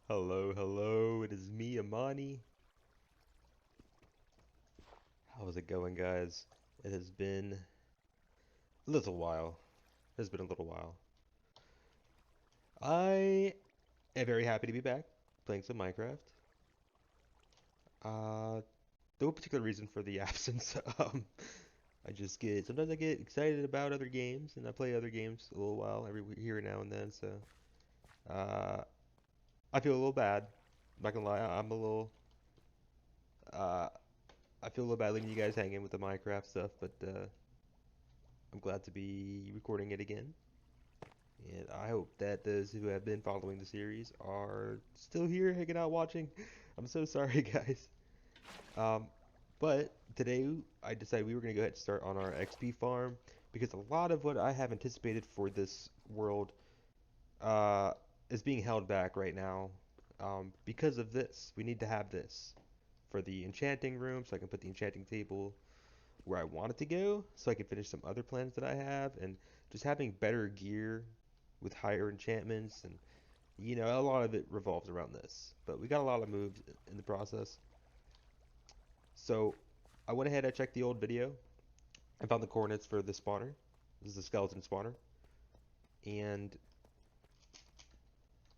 Hello, hello, it is me, Amani. How's it going, guys? It has been a little while. It has been a little while. I am very happy to be back playing some Minecraft. Uh, no particular reason for the absence. Sometimes I get excited about other games, and I play other games a little while here and now and then. So, uh, I feel a little bad. I'm not gonna lie, uh, I feel a little bad leaving you guys hanging with the Minecraft stuff, but I'm glad to be recording it again. And I hope that those who have been following the series are still here hanging out watching. I'm so sorry, guys. Um, but today I decided we were going to go ahead and start on our XP farm because a lot of what I have anticipated for this world uh, is being held back right now because of this. We need to have this for the enchanting room so I can put the enchanting table where I want it to go so I can finish some other plans that I have, and just having better gear with higher enchantments, and a lot of it revolves around this. But we got a lot of moves in the process. So I went ahead, I checked the old video, I found the coordinates for the spawner. This is the skeleton spawner, and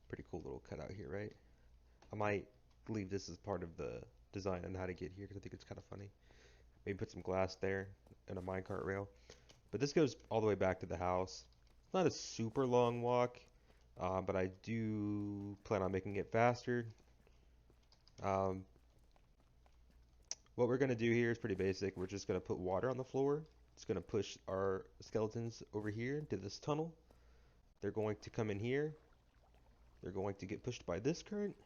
pretty cool little cutout here, right? I might leave this as part of the design on how to get here because I think it's kind of funny. Maybe put some glass there and a minecart rail. But this goes all the way back to the house. It's not a super long walk, but I do plan on making it faster. Um, what we're going to do here is pretty basic. We're just going to put water on the floor. It's going to push our skeletons over here into this tunnel. They're going to come in here. They're going to get pushed by this current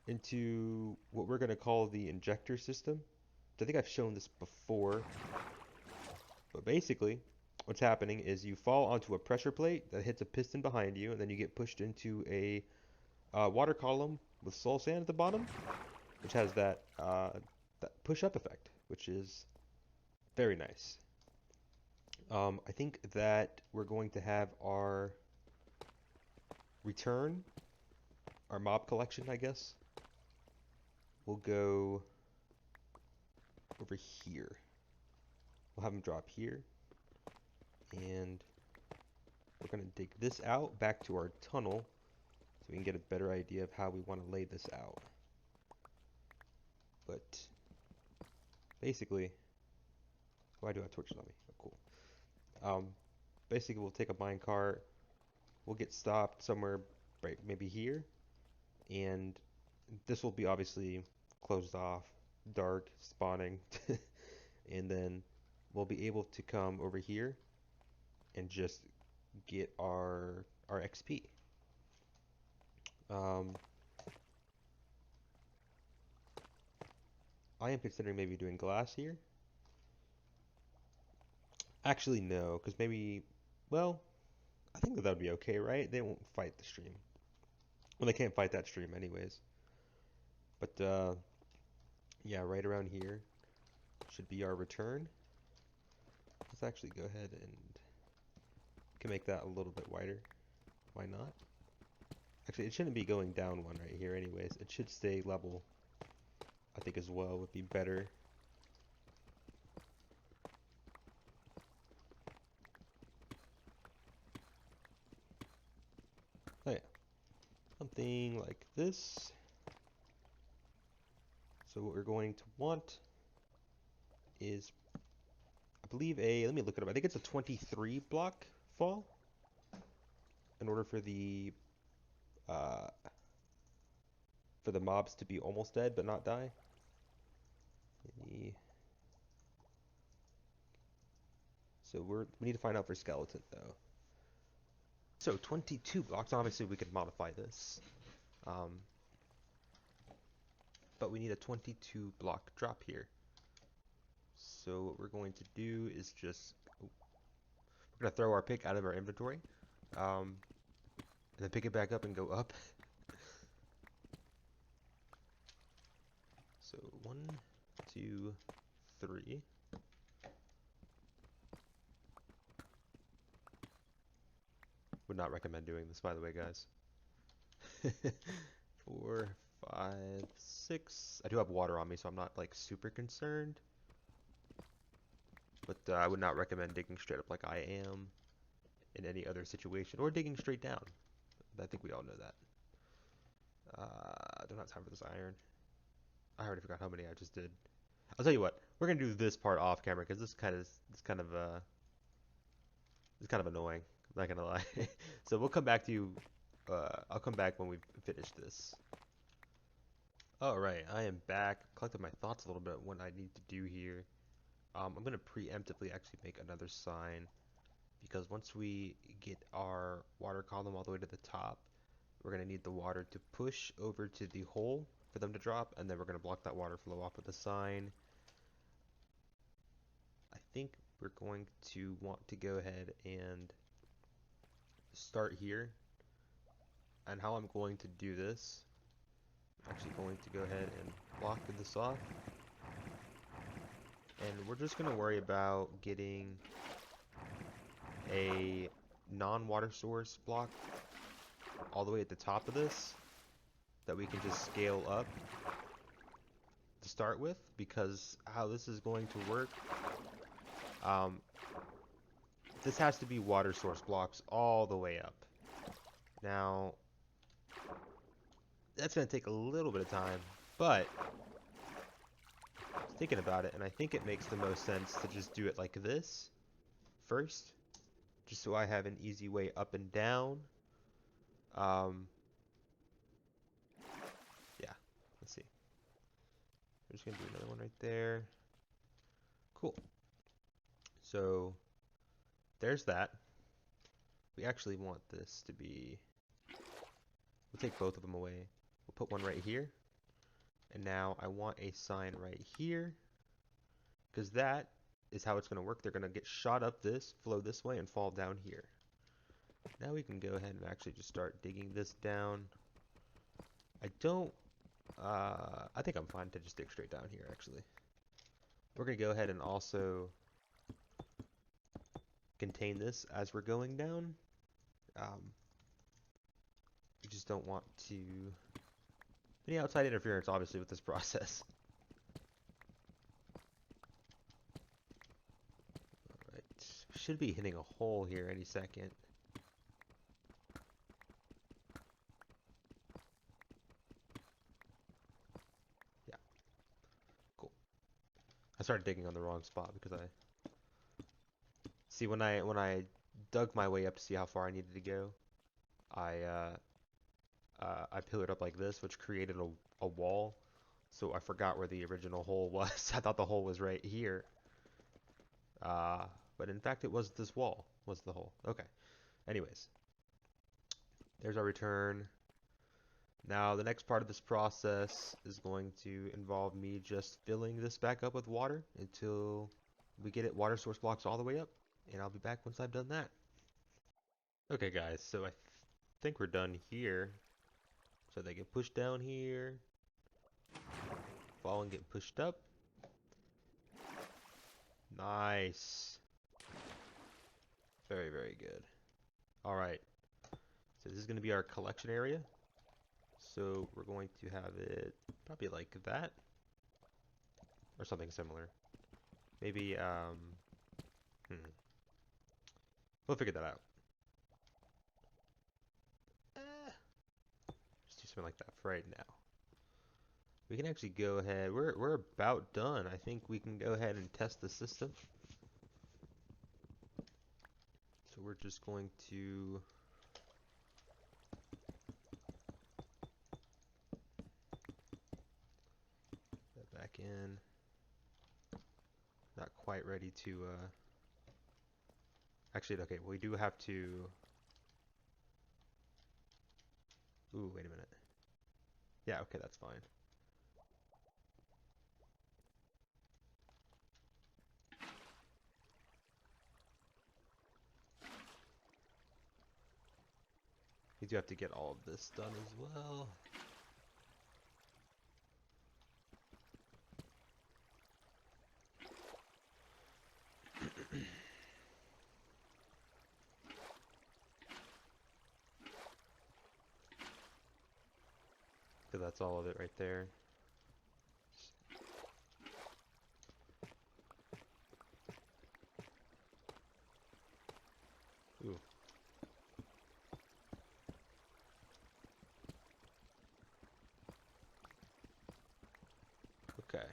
into what we're going to call the injector system. I think I've shown this before, but basically, what's happening is you fall onto a pressure plate that hits a piston behind you, and then you get pushed into a water column with soul sand at the bottom, which has that push-up effect, which is very nice. I think that we're going to have our return, our mob collection, I guess. We'll go over here. We'll have them drop here, and we're going to dig this out back to our tunnel so we can get a better idea of how we want to lay this out. But basically, why do I have torches on me? Oh, cool. Um, Basically, we'll take a minecart, we'll get stopped somewhere right maybe here, and this will be obviously closed off, dark, spawning, and then we'll be able to come over here and just get our XP. Um, I am considering maybe doing glass here. Actually, no, because maybe, well, I think that would be okay, right? They won't fight the stream. Well, they can't fight that stream anyways. But yeah, right around here should be our return. Let's actually go ahead and can make that a little bit wider. Why not? Actually, it shouldn't be going down one right here anyways. It should stay level, I think, as well would be better. Oh yeah, something like this. So what we're going to want is, I believe let me look it up. I think it's a 23 block fall in order uh, for the mobs to be almost dead but not die. So we need to find out for skeleton though. So 22 blocks. Obviously we could modify this, um, but we need a 22 block drop here. So what we're going to do is we're gonna throw our pick out of our inventory, and then pick it back up and go up. So 1, 2, 3. Would not recommend doing this, by the way, guys. 4, 5, 6. I do have water on me, so I'm not like super concerned. But I would not recommend digging straight up like I am in any other situation, or digging straight down. I think we all know that. I don't have time for this iron. I already forgot how many I just did. I'll tell you what, we're gonna do this part off camera because this kind of annoying. I'm not gonna lie. So we'll come back to you. I'll come back when we finish this. All right, I am back. Collected my thoughts a little bit. What I need to do here. I'm gonna preemptively actually make another sign because once we get our water column all the way to the top, we're gonna need the water to push over to the hole for them to drop, and then we're gonna block that water flow off with a sign. I think we're going to want to go ahead and start here. And how I'm going to do this, I'm actually going to go ahead and block this off. And we're just going to worry about getting a non-water source block all the way at the top of this that we can just scale up to start with, because how this is going to work, this has to be water source blocks all the way up. Now, that's going to take a little bit of time, but I was thinking about it, and I think it makes the most sense to just do it like this first, just so I have an easy way up and down. Yeah, let's see. We're just gonna do another one right there. Cool. So there's that. We actually want this to be, we'll take both of them away. We'll put one right here. And now I want a sign right here, because that is how it's going to work. They're going to get shot up this, flow this way, and fall down here. Now we can go ahead and actually just start digging this down. I think I'm fine to just dig straight down here, actually. We're going to go ahead and also contain this as we're going down. We just don't want to any outside interference, obviously, with this process. Alright, should be hitting a hole here any second. Yeah, cool. I started digging on the wrong spot because I see when I dug my way up to see how far I needed to go, I pillared up like this, which created a wall. So I forgot where the original hole was. I thought the hole was right here. But in fact, it was this wall was the hole. Okay. Anyways, there's our return. Now, the next part of this process is going to involve me just filling this back up with water until we get it water source blocks all the way up. And I'll be back once I've done that. Okay, guys, so I think we're done here. So they get pushed down here, fall and get pushed up. Nice. Very, very good. All right. So this is going to be our collection area. So we're going to have it probably like that, or something similar. Maybe, we'll figure that out. Just do something like that for right now. We can actually go ahead. We're about done. I think we can go ahead and test the system. So we're just going to put that back in. Not quite ready to actually, okay, we do have to. Ooh, wait a minute. Yeah, okay, that's fine. We do have to get all of this done as well. 'Cause that's all of it right there. Ooh. Okay.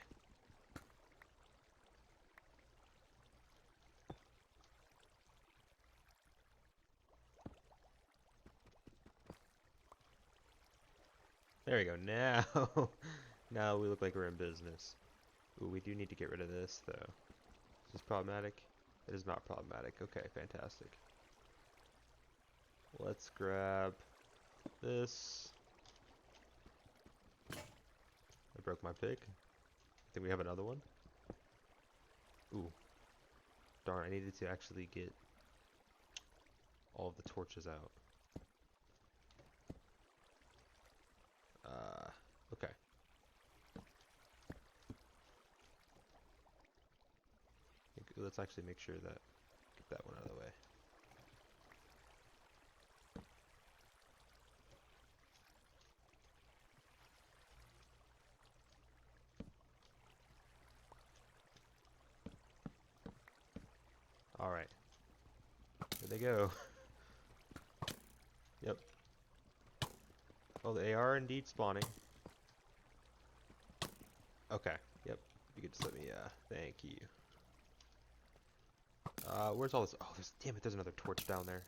There we go. Now, now we look like we're in business. Ooh, we do need to get rid of this, though. Is this problematic? It is not problematic. Okay, fantastic. Let's grab this. I broke my pick. I think we have another one. Ooh. Darn, I needed to actually get all of the torches out. Okay. Let's actually make sure that, get that one out of the way. Alright. There they go. Yep. Oh, they are indeed spawning. Okay. Yep. You could just let me, thank you. Where's all this? Oh, damn it, there's another torch down there.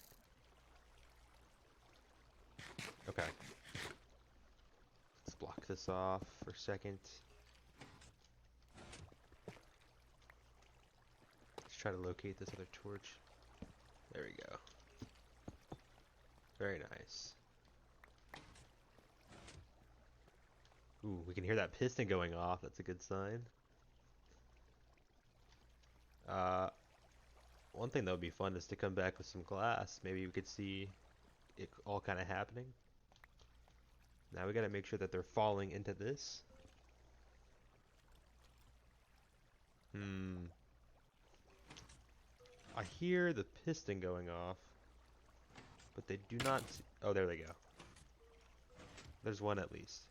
Okay. Let's block this off for a second. Let's try to locate this other torch. There we go. Very nice. Ooh, we can hear that piston going off. That's a good sign. One thing that would be fun is to come back with some glass. Maybe we could see it all kind of happening. Now we gotta make sure that they're falling into this. I hear the piston going off, but they do not see. Oh, there they go. There's one at least.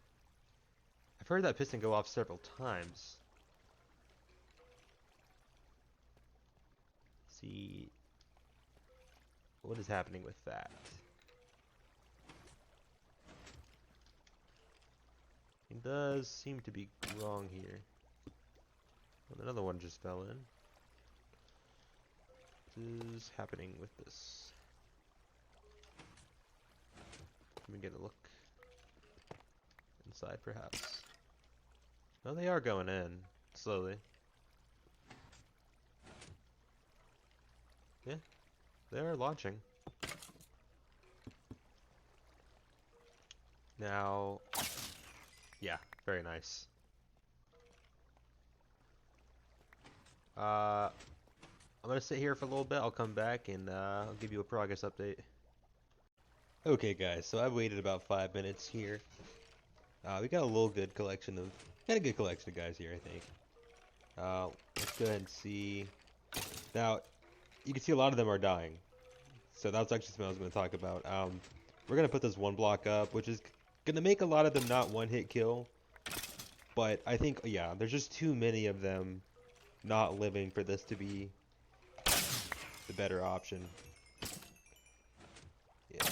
I've heard that piston go off several times. See what is happening with that. It does seem to be wrong here. Well, another one just fell in. What is happening with this? Let me get a look inside, perhaps. No, they are going in slowly. Yeah, they are launching. Now, yeah, very nice. I'm gonna sit here for a little bit. I'll come back and I'll give you a progress update. Okay, guys, so I've waited about 5 minutes here. We got a little good collection of, got a good collection of guys here, I think. Let's go ahead and see. Now, you can see a lot of them are dying. So that's actually something I was going to talk about. We're going to put this one block up, which is going to make a lot of them not one-hit kill. But I think, yeah, there's just too many of them not living for this to be the better option. Yeah.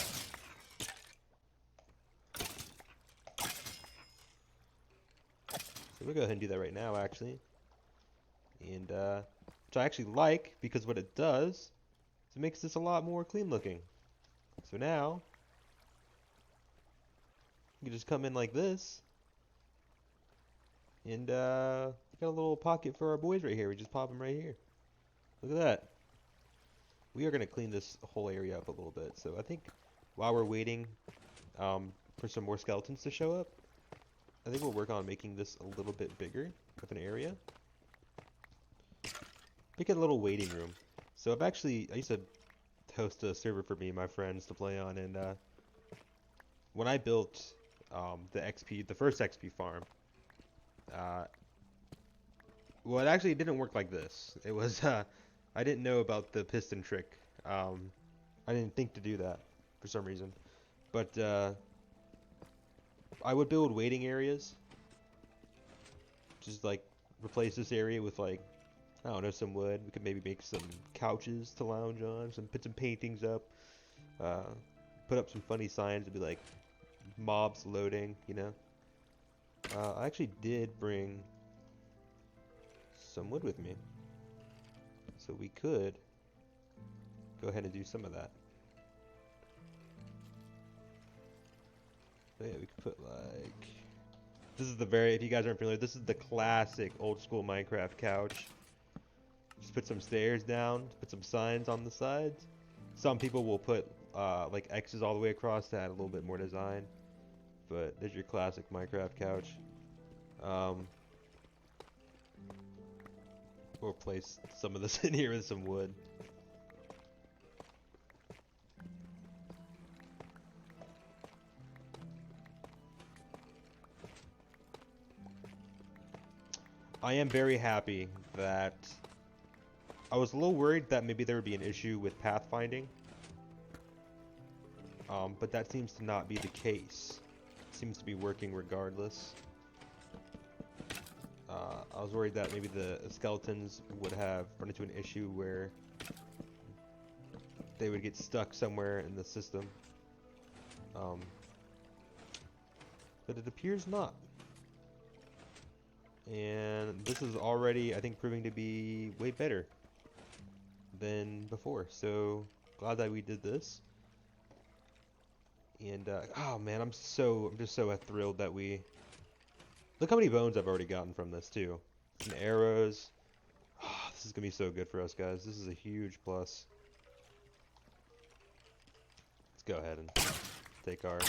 So we'll go ahead and do that right now, actually. And, which I actually like, because what it does is it makes this a lot more clean looking. So now, you can just come in like this. And, got a little pocket for our boys right here. We just pop them right here. Look at that. We are going to clean this whole area up a little bit. So I think while we're waiting for some more skeletons to show up, I think we'll work on making this a little bit bigger of an area. Make it a little waiting room. So I used to host a server for me and my friends to play on, and when I built the first XP farm, well, it actually didn't work like this. It was, I didn't know about the piston trick. I didn't think to do that for some reason. But I would build waiting areas. Just like replace this area with like, I don't know, some wood. We could maybe make some couches to lounge on, put some paintings up, uh, put up some funny signs to be like mobs loading, you know. I actually did bring some wood with me, so we could go ahead and do some of that. So yeah, we could put like, this is the very, if you guys aren't familiar, this is the classic old school Minecraft couch. Just put some stairs down, put some signs on the sides. Some people will put like X's all the way across to add a little bit more design. But there's your classic Minecraft couch. We'll replace some of this in here with some wood. I am very happy that I was a little worried that maybe there would be an issue with pathfinding. But that seems to not be the case. It seems to be working regardless. I was worried that maybe the skeletons would have run into an issue where they would get stuck somewhere in the system. But it appears not. And this is already, I think, proving to be way better than before. So glad that we did this. And oh man, I'm just so thrilled that we look how many bones I've already gotten from this too. Some arrows. Oh, this is gonna be so good for us guys. This is a huge plus. Let's go ahead and take our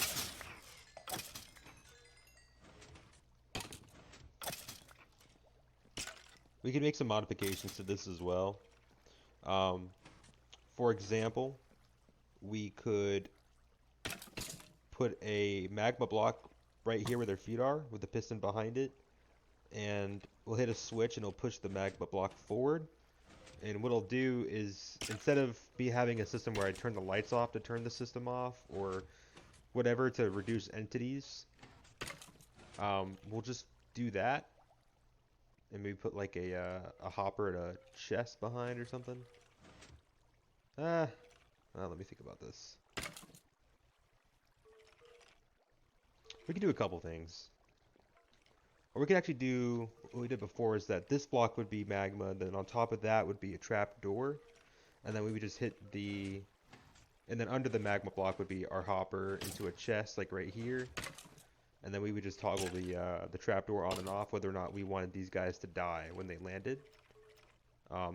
we can make some modifications to this as well. For example, we could put a magma block right here where their feet are with the piston behind it, and we'll hit a switch and it'll push the magma block forward. And what it'll do is, instead of me having a system where I turn the lights off to turn the system off or whatever to reduce entities, we'll just do that and maybe put like a hopper and a chest behind or something. Let me think about this. We could do a couple things. Or we could actually do what we did before, is that this block would be magma, then on top of that would be a trap door, and then we would just hit the, and then under the magma block would be our hopper into a chest like right here, and then we would just toggle the trap door on and off whether or not we wanted these guys to die when they landed. Yeah,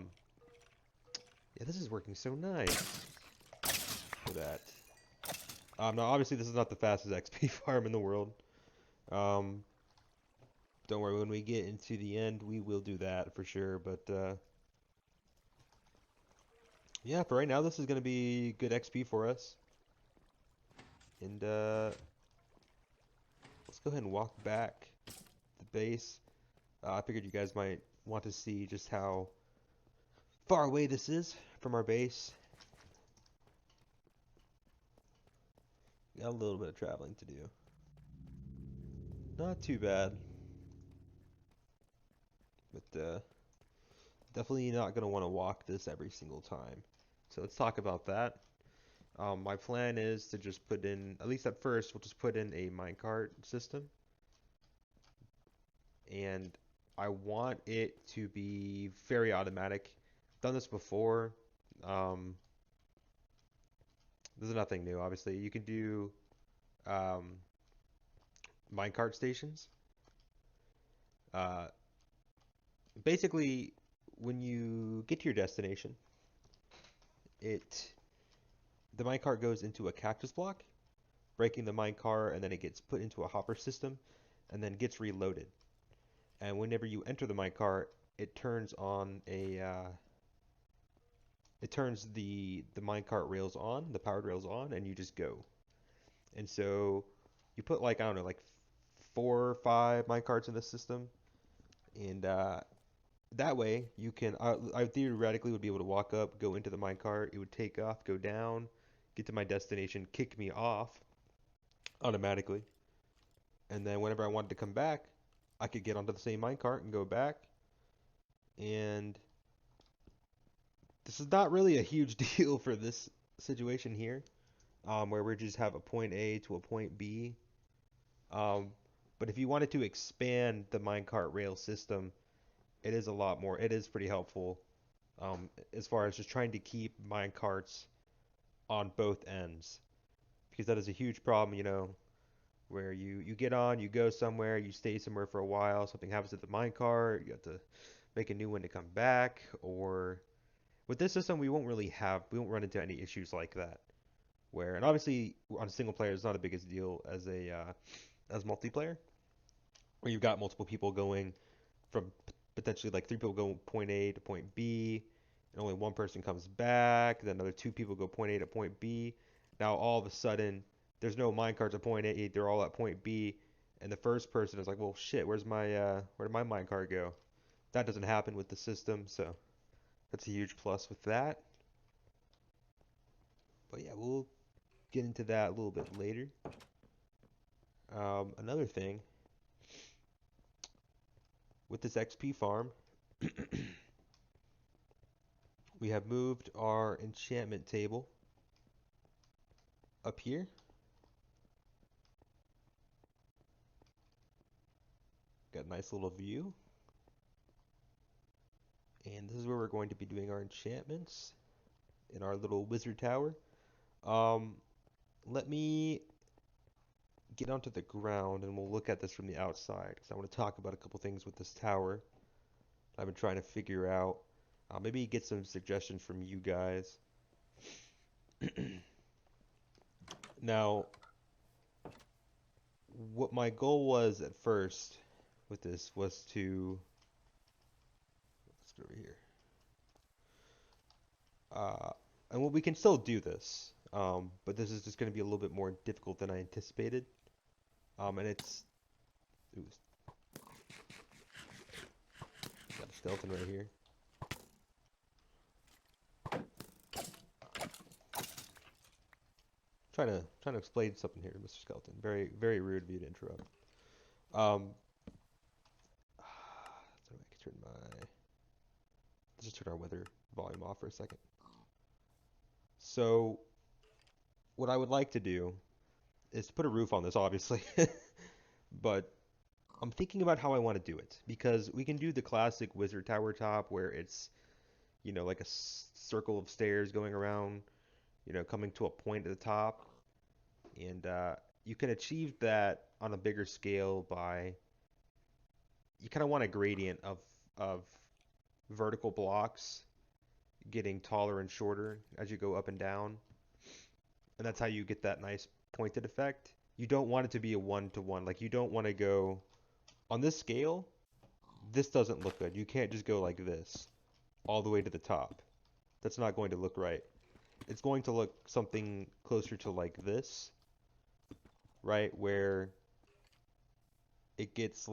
this is working so nice for that. Now obviously this is not the fastest XP farm in the world. Don't worry, when we get into the end, we will do that for sure. But yeah, for right now, this is going to be good XP for us. And let's go ahead and walk back to the base. I figured you guys might want to see just how far away this is from our base. Got a little bit of traveling to do. Not too bad. But definitely not going to want to walk this every single time. So let's talk about that. My plan is to just put in, at least at first, we'll just put in a minecart system. And I want it to be very automatic. Done this before. This is nothing new, obviously. You can do minecart stations. Basically, when you get to your destination, the minecart goes into a cactus block, breaking the minecart, and then it gets put into a hopper system, and then gets reloaded. And whenever you enter the minecart, it turns on it turns the minecart rails on, the powered rails on, and you just go. And so you put like, I don't know, like 4 or 5 minecarts in the system, and that way you can, I theoretically would be able to walk up, go into the minecart, it would take off, go down, get to my destination, kick me off automatically. and then whenever I wanted to come back, I could get onto the same minecart and go back. And this is not really a huge deal for this situation here, where we just have a point A to a point B. Um, but if you wanted to expand the minecart rail system, it is a lot more. It is pretty helpful, as far as just trying to keep minecarts on both ends, because that is a huge problem, where you get on, you go somewhere, you stay somewhere for a while, something happens to the minecart, you have to make a new one to come back, or with this system, we won't run into any issues like that. Where, and obviously on a single player, it's not a biggest deal as multiplayer, where you've got multiple people going from potentially like three people go point A to point B, and only one person comes back. Then another two people go point A to point B. Now all of a sudden, there's no minecarts at point A. They're all at point B, and the first person is like, "Well, shit, where did my minecart go?" That doesn't happen with the system, so that's a huge plus with that. But yeah, we'll get into that a little bit later. Another thing with this XP farm, we have moved our enchantment table up here. Got a nice little view. And this is where we're going to be doing our enchantments in our little wizard tower. Um, Let me get onto the ground and we'll look at this from the outside because I want to talk about a couple things with this tower I've been trying to figure out. Maybe get some suggestions from you guys. Now, what my goal was at first with this was to, let's go over here. And well, we can still do this, but this is just going to be a little bit more difficult than I anticipated. And it's, ooh, got a skeleton right here. Trying to explain something here, Mr. Skeleton. Very very rude of you to interrupt. Um, so I can turn my, let's just turn our weather volume off for a second. So what I would like to do is to put a roof on this, obviously, but I'm thinking about how I want to do it because we can do the classic wizard tower top where it's, like a circle of stairs going around, coming to a point at the top, and you can achieve that on a bigger scale by, you kind of want a gradient of vertical blocks getting taller and shorter as you go up and down, and that's how you get that nice pointed effect. You don't want it to be a one-to-one. Like, you don't want to go on this scale. This doesn't look good. You can't just go like this all the way to the top. That's not going to look right. It's going to look something closer to like this, right? Where it gets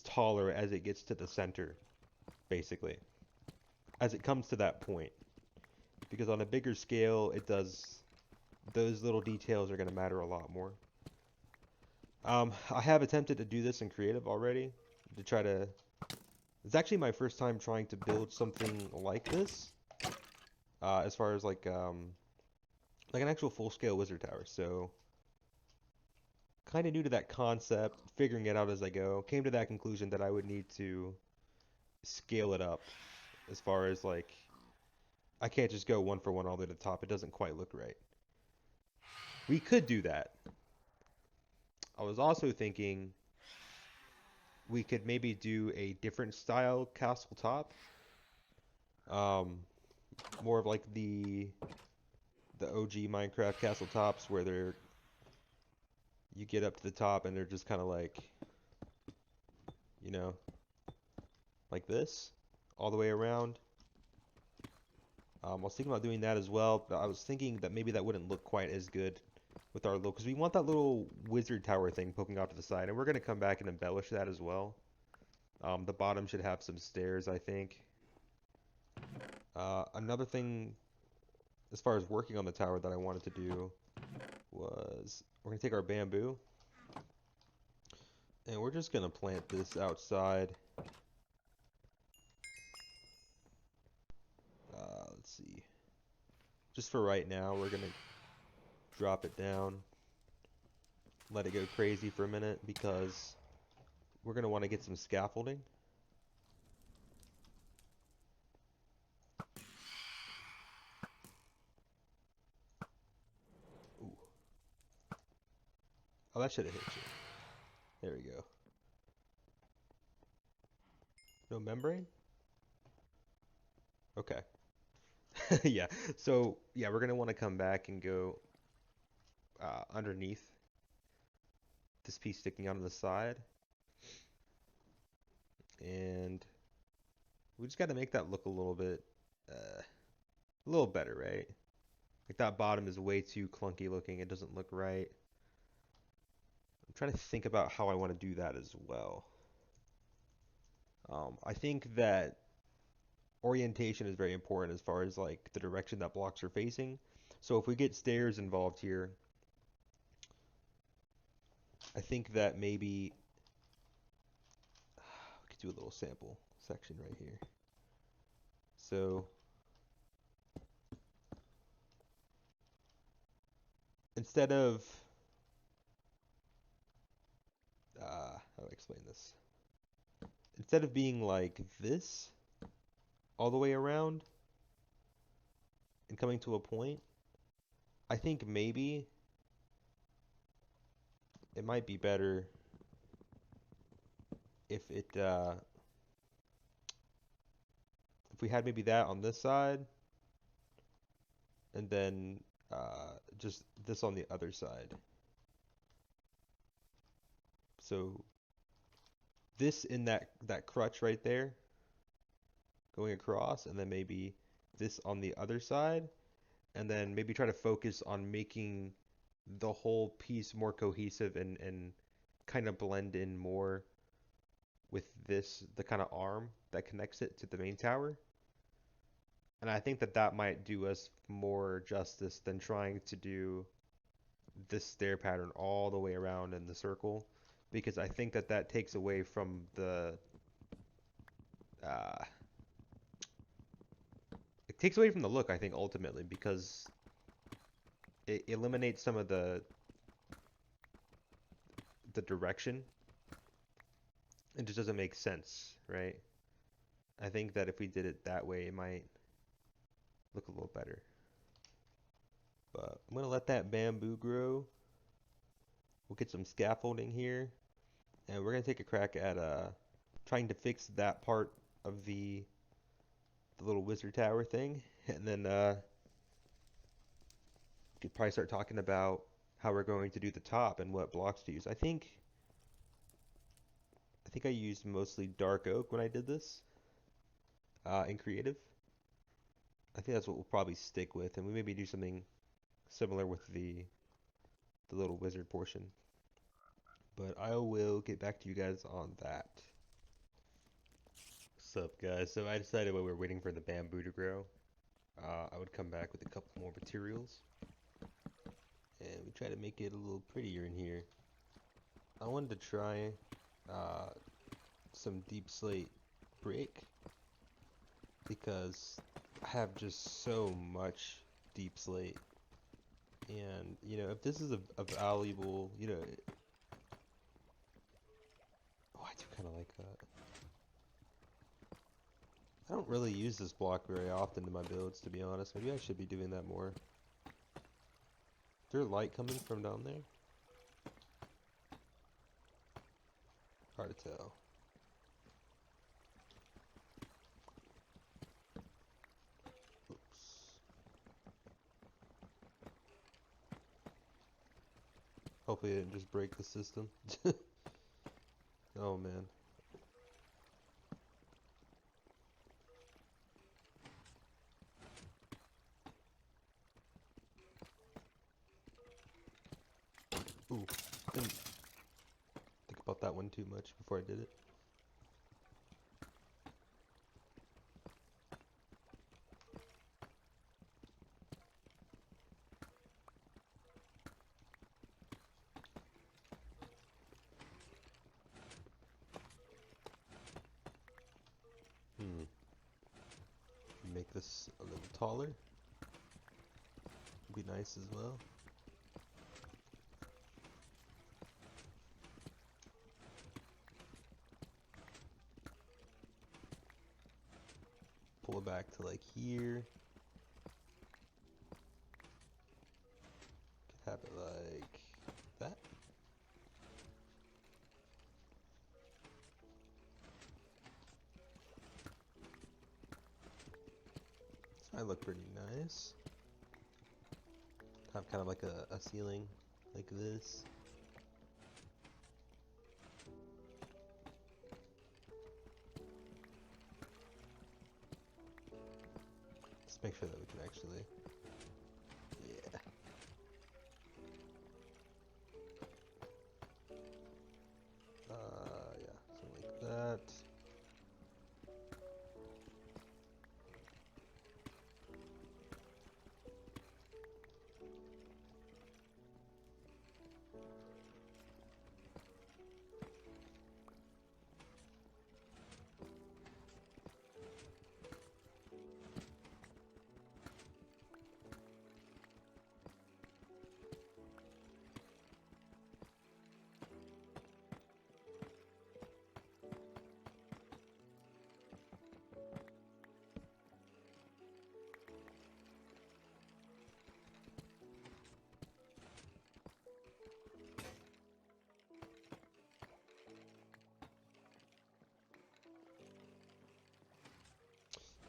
taller as it gets to the center, basically, as it comes to that point. Because on a bigger scale, those little details are going to matter a lot more. I have attempted to do this in creative already to try to. It's actually my first time trying to build something like this, as far as like an actual full-scale wizard tower. So kind of new to that concept, figuring it out as I go. Came to that conclusion that I would need to scale it up, as far as like I can't just go one for one all the way to the top. It doesn't quite look right. We could do that. I was also thinking we could maybe do a different style castle top. More of like the OG Minecraft castle tops where you get up to the top and they're just kind of like, you know, like this all the way around. I was thinking about doing that as well, but I was thinking that maybe that wouldn't look quite as good with our little, because we want that little wizard tower thing poking out to the side, and we're going to come back and embellish that as well. The bottom should have some stairs, I think. Another thing, as far as working on the tower that I wanted to do was, we're going to take our bamboo, And we're just gonna plant this outside. Let's see. Just for right now, we're gonna drop it down, let it go crazy for a minute because we're gonna want to get some scaffolding. Ooh. Oh, that should have hit you. There we go. No membrane? Okay. Yeah. So, yeah, we're gonna want to come back and go underneath this piece sticking out on the side. And we just got to make that look a little better, right? Like that bottom is way too clunky looking. It doesn't look right. I'm trying to think about how I want to do that as well. I think that orientation is very important as far as like the direction that blocks are facing. So if we get stairs involved here, I think that maybe we could do a little sample section right here. So instead of how do I explain this? Instead of being like this all the way around and coming to a point, I think maybe it might be better if if we had maybe that on this side and then just this on the other side. So this in that crutch right there going across, and then maybe this on the other side, and then maybe try to focus on making the whole piece more cohesive and kind of blend in more with this, the kind of arm that connects it to the main tower. And I think that that might do us more justice than trying to do this stair pattern all the way around in the circle, because I think that that takes away from uh, it takes away from the look, I think, ultimately, because it eliminates some of the direction. It just doesn't make sense, right? I think that if we did it that way, it might look a little better. But I'm gonna let that bamboo grow. We'll get some scaffolding here, and we're gonna take a crack at trying to fix that part of the little wizard tower thing, and then we could probably start talking about how we're going to do the top and what blocks to use. I think I used mostly dark oak when I did this in creative. I think that's what we'll probably stick with, and we maybe do something similar with the little wizard portion. But I will get back to you guys on that. What's up, guys? So I decided while we were waiting for the bamboo to grow, I would come back with a couple more materials, and we try to make it a little prettier in here. I wanted to try uh, some deep slate brick because I have just so much deep slate, and if this is a valuable, oh, I do kind of like that. I don't really use this block very often in my builds, to be honest. Maybe I should be doing that more. Is there light coming from down there? Hard to tell. Oops. Hopefully it didn't just break the system. Oh man. Ooh, didn't think about that one too much before I did it. this a little taller. Would be nice as well. Pull it back to like here. Could have it like that. This might look pretty nice. Have kind of like a ceiling like this. Let's make sure that we can actually, yeah. Yeah, something like that.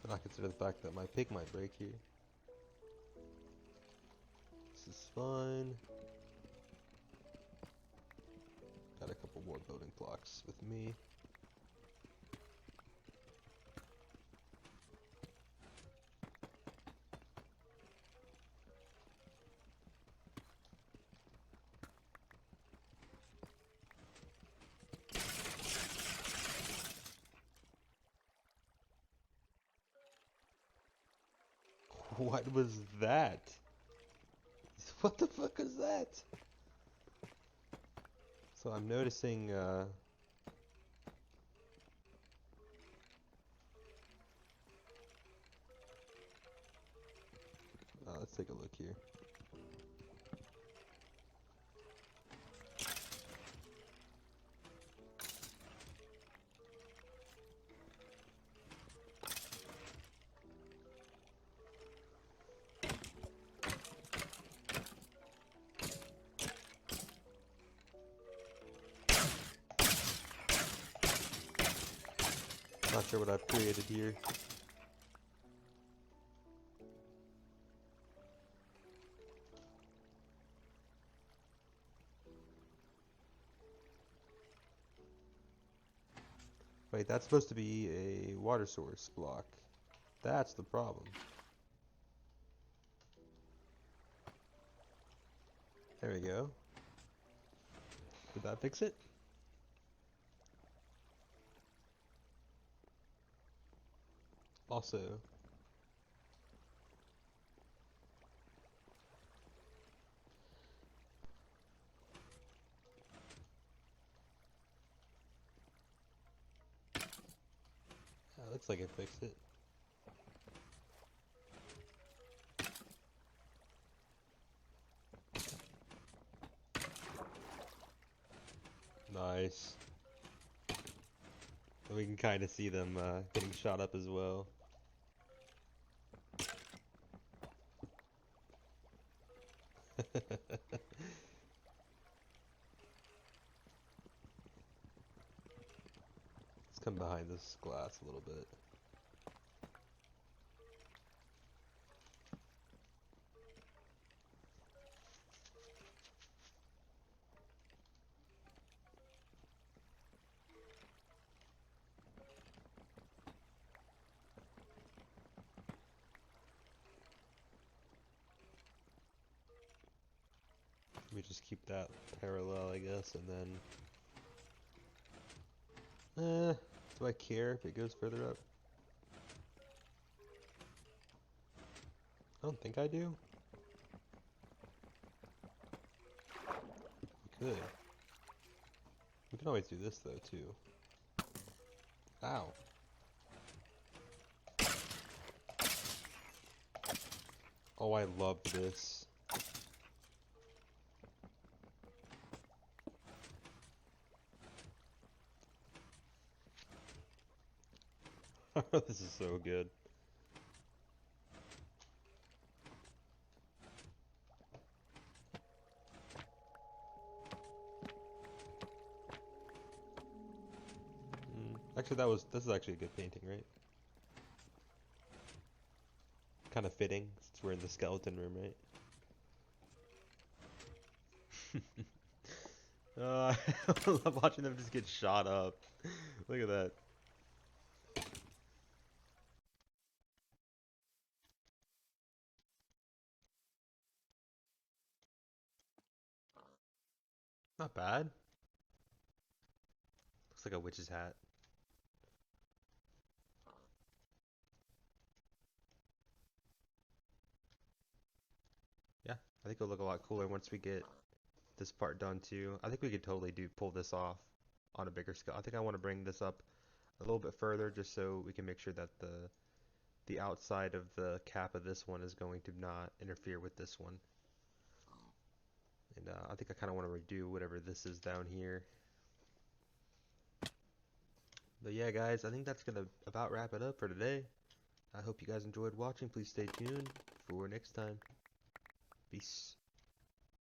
And I consider the fact that my pig might break here. This is fine. Got a couple more building blocks with me. What was that? What the fuck was that? So I'm noticing, let's take a look here. Not sure what I've created here. Wait, that's supposed to be a water source block. That's the problem. There we go. Did that fix it? Also, looks like it fixed it. Nice. And we can kind of see them getting shot up as well. Let's come behind this glass a little bit. We just keep that parallel, I guess, and then... do I care if it goes further up? I don't think I do. We could. We can always do this, though, too. Ow. Oh, I love this. This is so good. Actually, this is actually a good painting, right? Kind of fitting since we're in the skeleton room, right? I love watching them just get shot up. Look at that. Not bad. Looks like a witch's hat. Yeah, I think it'll look a lot cooler once we get this part done too. I think we could totally pull this off on a bigger scale. I think I want to bring this up a little bit further just so we can make sure that the outside of the cap of this one is going to not interfere with this one. And I think I kind of want to redo whatever this is down here. But yeah, guys, I think that's going to about wrap it up for today. I hope you guys enjoyed watching. Please stay tuned for next time. Peace.